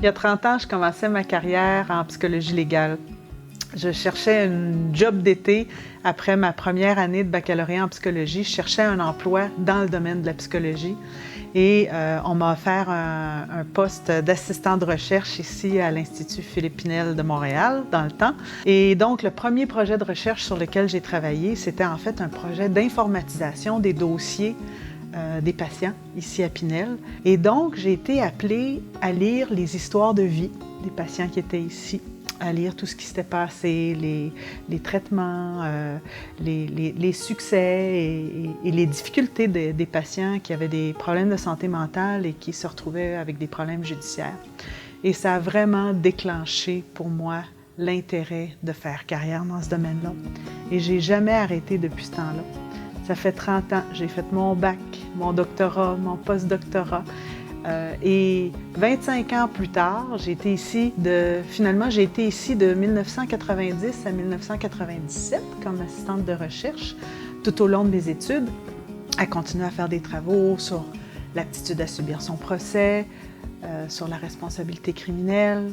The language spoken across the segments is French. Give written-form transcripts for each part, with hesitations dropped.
Il y a 30 ans, je commençais ma carrière en psychologie légale. Je cherchais un job d'été après ma première année de baccalauréat en psychologie. Je cherchais un emploi dans le domaine de la psychologie et on m'a offert un poste d'assistant de recherche ici à l'Institut Philippe Pinel de Montréal dans le temps. Et donc, le premier projet de recherche sur lequel j'ai travaillé, c'était en fait un projet d'informatisation des dossiers des patients ici à Pinel. Et donc, j'ai été appelée à lire les histoires de vie des patients qui étaient ici, à lire tout ce qui s'était passé, les traitements, les succès et les difficultés des patients qui avaient des problèmes de santé mentale et qui se retrouvaient avec des problèmes judiciaires. Et ça a vraiment déclenché pour moi l'intérêt de faire carrière dans ce domaine-là. Et j'ai jamais arrêté depuis ce temps-là. Ça fait 30 ans, j'ai fait mon bac, mon doctorat, mon post-doctorat. Et 25 ans plus tard, j'ai été ici de 1990 à 1997 comme assistante de recherche tout au long de mes études, à continuer à faire des travaux sur l'aptitude à subir son procès, sur la responsabilité criminelle.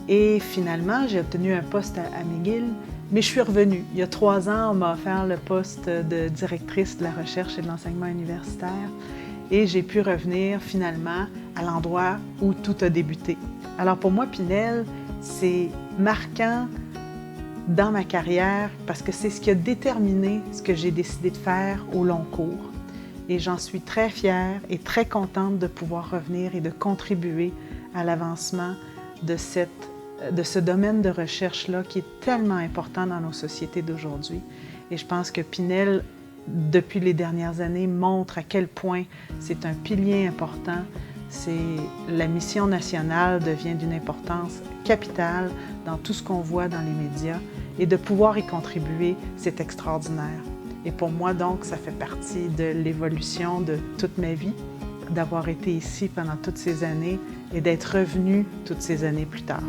Et finalement, j'ai obtenu un poste à McGill, mais je suis revenue. Il y a 3 ans, on m'a offert le poste de directrice de la recherche et de l'enseignement universitaire. Et j'ai pu revenir finalement à l'endroit où tout a débuté. Alors pour moi, Pinel, c'est marquant dans ma carrière parce que c'est ce qui a déterminé ce que j'ai décidé de faire au long cours. Et j'en suis très fière et très contente de pouvoir revenir et de contribuer à l'avancement de ce domaine de recherche-là qui est tellement important dans nos sociétés d'aujourd'hui. Et je pense que Pinel, depuis les dernières années, montre à quel point c'est un pilier important. La mission nationale devient d'une importance capitale dans tout ce qu'on voit dans les médias et de pouvoir y contribuer, c'est extraordinaire. Et pour moi, donc, ça fait partie de l'évolution de toute ma vie, d'avoir été ici pendant toutes ces années et d'être revenue toutes ces années plus tard.